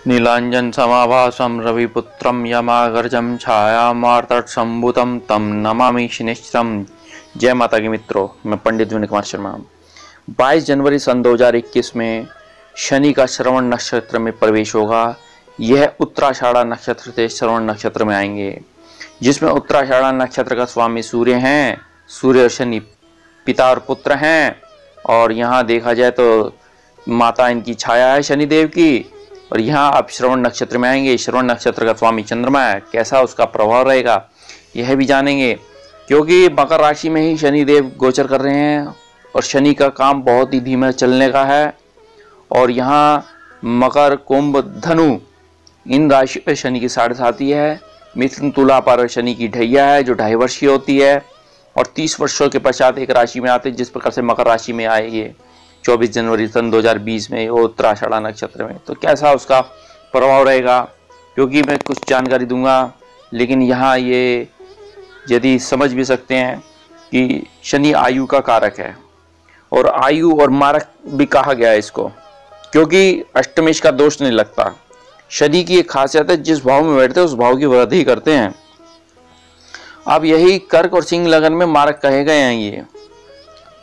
नीलांजन समाभासं रविपुत्रं यमागर्जं छायामार्तटसंभुतं तं नमामि शनिश्चरं। जय माता की मित्रों, मैं पंडित विनय कुमार शर्मा। 22 जनवरी सन 2021 में शनि का श्रवण नक्षत्र में प्रवेश होगा। यह उत्तराषाढ़ा नक्षत्र से श्रवण नक्षत्र में आएंगे, जिसमें उत्तराषाढ़ा नक्षत्र का स्वामी सूर्य हैं। सूर्य और शनि पिता और पुत्र हैं, और यहाँ देखा जाए तो माता इनकी छाया है शनिदेव की। और यहाँ आप श्रवण नक्षत्र में आएंगे। श्रवण नक्षत्र का स्वामी चंद्रमा है। कैसा उसका प्रभाव रहेगा यह भी जानेंगे, क्योंकि मकर राशि में ही शनिदेव गोचर कर रहे हैं और शनि का काम बहुत ही धीमे चलने का है। और यहाँ मकर, कुंभ, धनु इन राशि पे शनि की 7.5 है। मिथुन, तुला पर शनि की ढैया है, जो 2.5 वर्ष की होती है, और 30 वर्षों के पश्चात एक राशि में आते हैं। जिस प्रकार से मकर राशि में आए ये 24 जनवरी सन 2020 में वो उत्तराषाढ़ा नक्षत्र में, तो कैसा उसका प्रभाव रहेगा, क्योंकि मैं कुछ जानकारी दूंगा। लेकिन यहाँ ये यदि समझ भी सकते हैं कि शनि आयु का कारक है, और आयु और मारक भी कहा गया है इसको, क्योंकि अष्टमेश का दोष नहीं लगता। शनि की एक खासियत है, जिस भाव में बैठते हैं उस भाव की वृद्धि करते हैं। अब यही कर्क और सिंह लगन में मारक कहे गए हैं ये,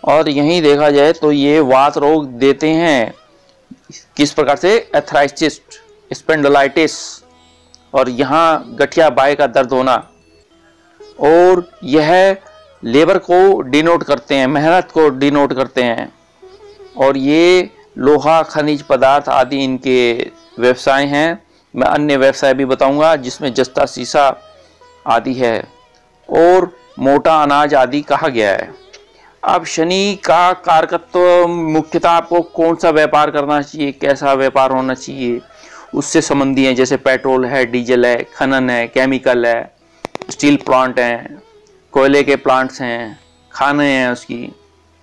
और यहीं देखा जाए तो ये वात रोग देते हैं। किस प्रकार से? एथराइटिस, स्पेंडोलाइटिस, और यहाँ गठिया बाय का दर्द होना। और यह लेबर को डिनोट करते हैं, मेहनत को डिनोट करते हैं। और ये लोहा, खनिज पदार्थ आदि इनके व्यवसाय हैं। मैं अन्य व्यवसाय भी बताऊंगा, जिसमें जस्ता, शीशा आदि है, और मोटा अनाज आदि कहा गया है। अब शनि का कारकत्व मुख्यतः आपको कौन सा व्यापार करना चाहिए, कैसा व्यापार होना चाहिए, उससे संबंधी है। जैसे पेट्रोल है, डीजल है, खनन है, केमिकल है, स्टील प्लांट हैं, कोयले के प्लांट्स हैं, खाने हैं उसकी,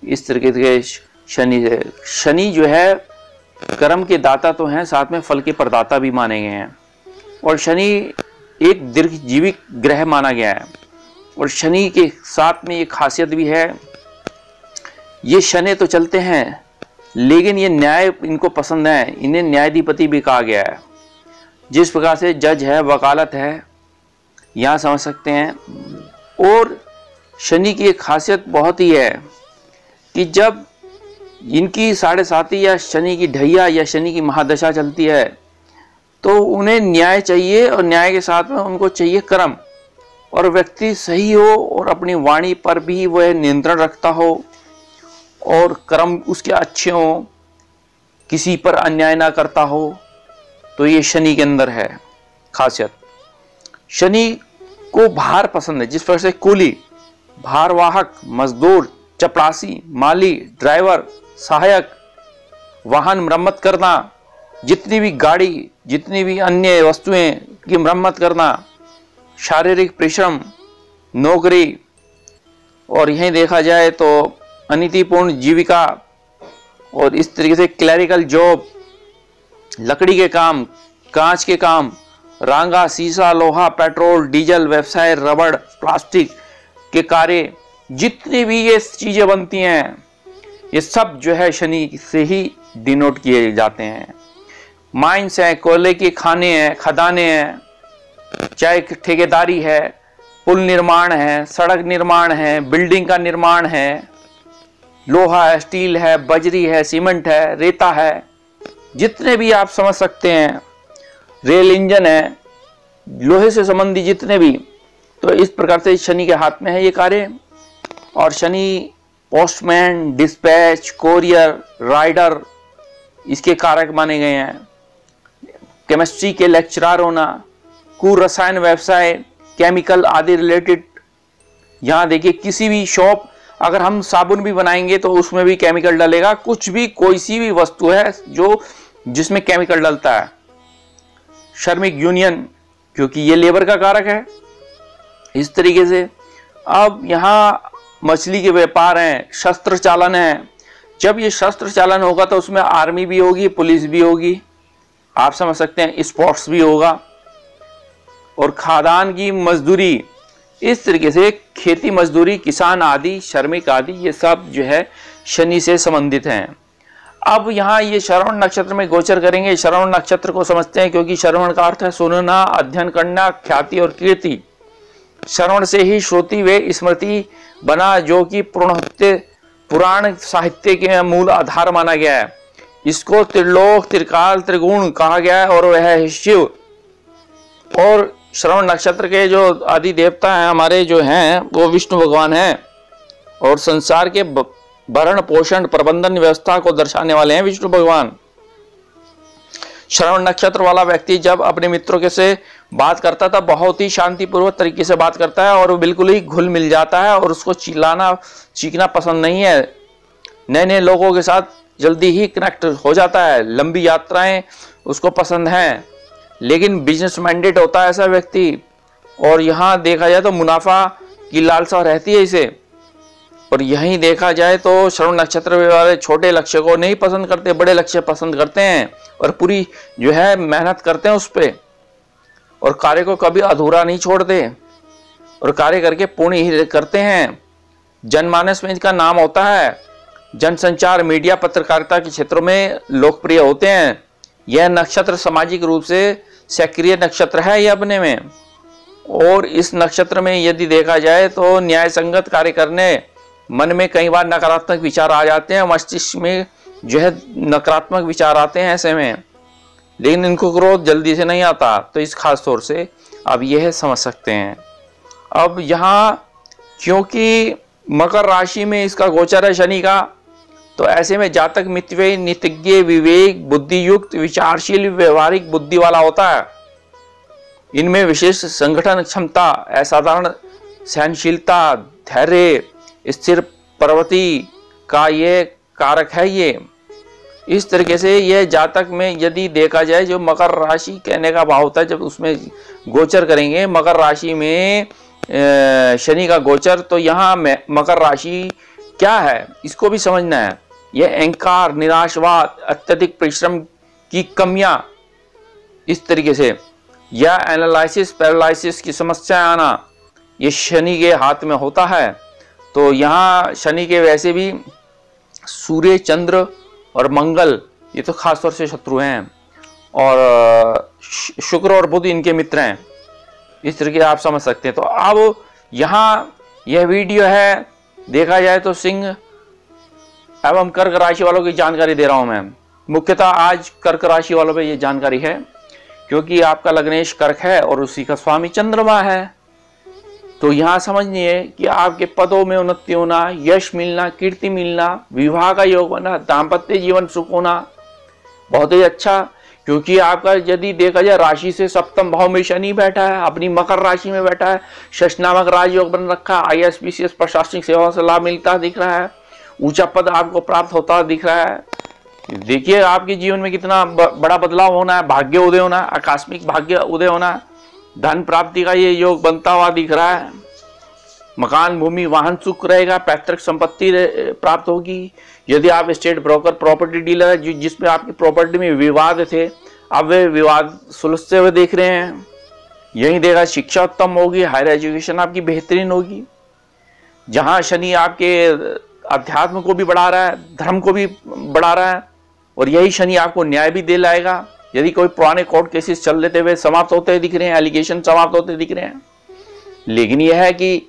इस तरीके के शनि है। शनि जो है कर्म के दाता तो हैं, साथ में फल के प्रदाता भी माने गए हैं। और शनि एक दीर्घजीवी ग्रह माना गया है। और शनि के साथ में एक खासियत भी है, ये शनि तो चलते हैं, लेकिन ये न्याय इनको पसंद है। इन्हें न्यायाधिपति भी कहा गया है। जिस प्रकार से जज है, वकालत है, यहाँ समझ सकते हैं। और शनि की एक खासियत बहुत ही है कि जब इनकी 7.5 या शनि की ढैया या शनि की महादशा चलती है, तो उन्हें न्याय चाहिए, और न्याय के साथ में उनको चाहिए कर्म। और व्यक्ति सही हो और अपनी वाणी पर भी वह नियंत्रण रखता हो, और कर्म उसके अच्छे हो, किसी पर अन्याय ना करता हो। तो ये शनि के अंदर है खासियत। शनि को भार पसंद है। जिस प्रकार से कूली, भारवाहक, मजदूर, चपरासी, माली, ड्राइवर, सहायक, वाहन मरम्मत करना, जितनी भी गाड़ी, जितनी भी अन्य वस्तुएं की मरम्मत करना, शारीरिक परिश्रम, नौकरी, और यहीं देखा जाए तो अनितिपूर्ण जीविका, और इस तरीके से क्लरिकल जॉब, लकड़ी के काम, कांच के काम, रांगा, शीशा, लोहा, पेट्रोल, डीजल व्यवसाय, रबड़, प्लास्टिक के कार्य, जितनी भी ये चीजें बनती हैं, ये सब जो है शनि से ही डिनोट किए जाते हैं। माइंस है, कोयले के खाने हैं, खदानें हैं, चाहे ठेकेदारी है, पुल निर्माण है, सड़क निर्माण है, बिल्डिंग का निर्माण है, लोहा है, स्टील है, बजरी है, सीमेंट है, रेता है, जितने भी आप समझ सकते हैं, रेल इंजन है, लोहे से संबंधी जितने भी। तो इस प्रकार से शनि के हाथ में है ये कार्य। और Shani postman, dispatch, courier, rider इसके कारक माने गए हैं। केमिस्ट्री के लेक्चरर होना, कुरसायन व्यवसाय, केमिकल आदि रिलेटेड। यहाँ देखिए, किसी भी शॉप, अगर हम साबुन भी बनाएंगे तो उसमें भी केमिकल डलेगा। कुछ भी, कोई सी भी वस्तु है जो जिसमें केमिकल डलता है। श्रमिक यूनियन, क्योंकि ये लेबर का कारक है। इस तरीके से अब यहाँ मछली के व्यापार हैं, शस्त्र चालन है। जब ये शस्त्र चालन होगा तो उसमें आर्मी भी होगी, पुलिस भी होगी, आप समझ सकते हैं, स्पोर्ट्स भी होगा, और खादान की मजदूरी। इस तरीके से खेती मजदूरी, किसान आदि, श्रमिक आदि, ये सब जो है शनि से संबंधित हैं। अब यहाँ ये श्रवण नक्षत्र में गोचर करेंगे। श्रवण नक्षत्र को समझते हैं, क्योंकि श्रवण का अर्थ है सुनना, अध्ययन करना, ख्याति और कीर्ति। श्रवण से ही श्रुति व स्मृति बना, जो कि पुराण साहित्य के मूल आधार माना गया है। इसको त्रिलोक, त्रिकाल, त्रिगुण कहा गया है और वह है शिव। और श्रवण नक्षत्र के जो आदि देवता हैं हमारे जो हैं वो विष्णु भगवान हैं, और संसार के भरण पोषण प्रबंधन व्यवस्था को दर्शाने वाले हैं विष्णु भगवान। श्रवण नक्षत्र वाला व्यक्ति जब अपने मित्रों के से बात करता है तब बहुत ही शांतिपूर्वक तरीके से बात करता है और वो बिल्कुल ही घुल मिल जाता है, और उसको चिल्लाना चीखना पसंद नहीं है। नए नए लोगों के साथ जल्दी ही कनेक्ट हो जाता है। लंबी यात्राएं उसको पसंद हैं, लेकिन बिजनेस माइंडेड होता है ऐसा व्यक्ति। और यहाँ देखा जाए तो मुनाफा की लालसा रहती है इसे। और यहीं देखा जाए तो श्रवण नक्षत्र वाले छोटे लक्ष्य को नहीं पसंद करते, बड़े लक्ष्य पसंद करते हैं और पूरी जो है मेहनत करते हैं उस पर, और कार्य को कभी अधूरा नहीं छोड़ते और कार्य करके पूर्ण ही करते हैं। जनमानस में इनका नाम होता है। जनसंचार, मीडिया, पत्रकारिता के क्षेत्रों में लोकप्रिय होते हैं। यह नक्षत्र सामाजिक रूप से सक्रिय नक्षत्र है ये अपने में। और इस नक्षत्र में यदि देखा जाए तो न्याय संगत कार्य करने, मन में कई बार नकारात्मक विचार आ जाते हैं, मस्तिष्क में जो है नकारात्मक विचार आते हैं ऐसे में, लेकिन इनको क्रोध जल्दी से नहीं आता। तो इस खास तौर से अब यह समझ सकते हैं। अब यहाँ क्योंकि मकर राशि में इसका गोचर है शनि का, तो ऐसे में जातक मितव्ययी, नीतिज्ञ, विवेक, बुद्धियुक्त, विचारशील, व्यवहारिक बुद्धि वाला होता है। इनमें विशेष संगठन क्षमता, असाधारण सहनशीलता, धैर्य, स्थिर प्रवृत्ति का ये कारक है। ये इस तरीके से यह जातक में यदि देखा जाए, जो मकर राशि कहने का भाव होता है, जब उसमें गोचर करेंगे मकर राशि में शनि का गोचर, तो यहाँ मकर राशि क्या है इसको भी समझना है। यह अहंकार, निराशवाद, अत्यधिक परिश्रम की कमियां, इस तरीके से या एनालिसिस पैरालिसिस की समस्या आना, ये शनि के हाथ में होता है। तो यहाँ शनि के वैसे भी सूर्य, चंद्र और मंगल ये तो खासतौर से शत्रु हैं, और शुक्र और बुध इनके मित्र हैं। इस तरीके आप समझ सकते हैं। तो अब यहाँ यह वीडियो है, देखा जाए तो सिंह एवं कर्क राशि वालों की जानकारी दे रहा हूं मैं। मुख्यतः आज कर्क राशि वालों पे ये जानकारी है, क्योंकि आपका लग्नेश कर्क है और उसी का स्वामी चंद्रमा है। तो यहाँ समझिए कि आपके पदों में उन्नति होना, यश मिलना, कीर्ति मिलना, विवाह का योग बना, दाम्पत्य जीवन सुख होना, बहुत ही अच्छा। क्योंकि आपका यदि देखा जाए राशि से सप्तम भाव में शनि बैठा है, अपनी मकर राशि में बैठा है, शश नामक राजयोग बन रखा है, IAS PCS प्रशासनिक सेवाओं से लाभ मिलता दिख रहा है, ऊंचा पद आपको प्राप्त होता दिख रहा है। देखिए आपके जीवन में कितना बड़ा बदलाव होना है, भाग्य उदय होना है, आकस्मिक भाग्य उदय होना है, धन प्राप्ति का ये योग बनता हुआ दिख रहा है। मकान, भूमि, वाहन सुख रहेगा, पैतृक संपत्ति प्राप्त होगी। यदि आप स्टेट ब्रोकर, प्रॉपर्टी डीलर है जिसमें आपकी प्रॉपर्टी में विवाद थे, अब वे विवाद सुलझते हुए देख रहे हैं। यही देखा शिक्षा उत्तम होगी, हायर एजुकेशन आपकी बेहतरीन होगी। जहां शनि आपके अध्यात्म को भी बढ़ा रहा है, धर्म को भी बढ़ा रहा है, और यही शनि आपको न्याय भी दे लाएगा। यदि कोई पुराने कोर्ट केसेस चल लेते हुए समाप्त होते दिख रहे हैं, एलिगेशन समाप्त होते दिख रहे हैं। लेकिन यह है कि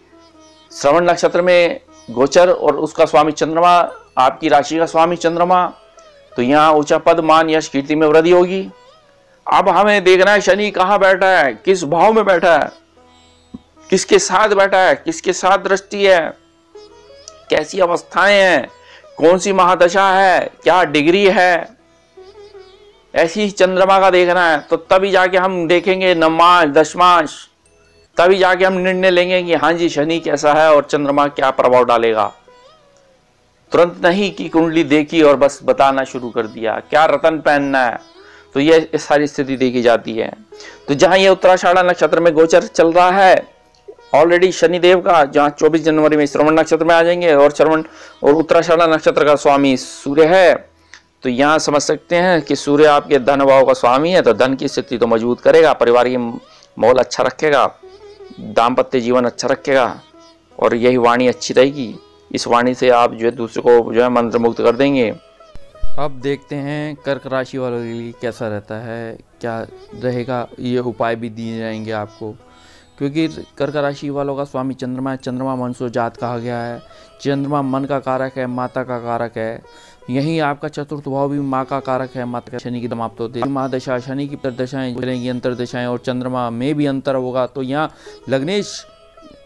श्रवण नक्षत्र में गोचर और उसका स्वामी चंद्रमा, आपकी राशि का स्वामी चंद्रमा, तो यहाँ ऊंचा पद, मान, यश, कीर्ति में वृद्धि होगी। अब हमें देखना है शनि कहाँ बैठा है, किस भाव में बैठा है, किसके साथ बैठा है, किसके साथ दृष्टि है, कैसी अवस्थाएं हैं, कौन सी महादशा है, क्या डिग्री है, ऐसी चंद्रमा का देखना है। तो तभी जाके हम देखेंगे नवमांश, दशमांश, तभी जाके हम निर्णय लेंगे कि हाँ जी शनि कैसा है और चंद्रमा क्या प्रभाव डालेगा। तुरंत नहीं कि कुंडली देखी और बस बताना शुरू कर दिया क्या रतन पहनना है, तो ये सारी स्थिति देखी जाती है। तो जहां ये उत्तराषाढ़ा नक्षत्र में गोचर चल रहा है ऑलरेडी शनिदेव का, जहां 24 जनवरी में श्रवण नक्षत्र में आ जाएंगे, और श्रवण और उत्तराषाढ़ा नक्षत्र का स्वामी सूर्य है। तो यहाँ समझ सकते हैं कि सूर्य आपके धन भाव का स्वामी है, तो धन की स्थिति तो मजबूत करेगा, परिवार की माहौल अच्छा रखेगा, दाम्पत्य जीवन अच्छा रखेगा, और यही वाणी अच्छी रहेगी। इस वाणी से आप जो है दूसरे को जो है मंत्र मुक्त कर देंगे। अब देखते हैं कर्क राशि वालों के लिए कैसा रहता है, क्या रहेगा। ये उपाय भी दिए जाएंगे आपको, क्योंकि कर्क राशि वालों का स्वामी चंद्रमा है। चंद्रमा मनसो जात कहा गया है। चंद्रमा मन का कारक है, माता का कारक है। यहीं आपका चतुर्थ भाव भी माँ का कारक है। माता शनि की समाप्त होती है महादशा, शनि की दशाएं चलेंगी, अंतरदशाएं, और चंद्रमा में भी अंतर होगा। तो यहाँ लग्नेश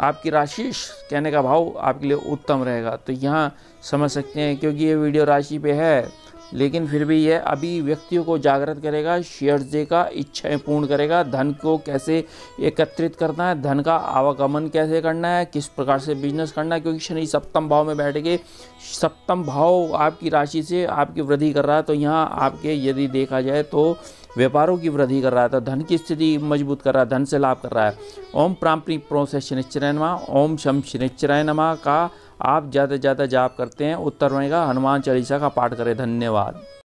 आपकी राशि कहने का भाव आपके लिए उत्तम रहेगा। तो यहाँ समझ सकते हैं, क्योंकि ये वीडियो राशि पे है, लेकिन फिर भी यह अभी व्यक्तियों को जागृत करेगा, शेयर्स देगा, इच्छाएं पूर्ण करेगा। धन को कैसे एकत्रित करना है, धन का आवागमन कैसे करना है, किस प्रकार से बिजनेस करना है, क्योंकि शनि सप्तम भाव में बैठ के सप्तम भाव आपकी राशि से आपकी वृद्धि कर रहा है। तो यहाँ आपके यदि देखा जाए तो व्यापारों की वृद्धि कर रहा है, तो धन की स्थिति मजबूत कर रहा है, धन से लाभ कर रहा है। ओम प्राप्ति प्रोसेस शनिश्चराय नमः, ओम शम शनिश्चराय नमः का आप ज़्यादा से ज़्यादा जाप करते हैं, उत्तर रहेगा। हनुमान चालीसा का पाठ करें। धन्यवाद।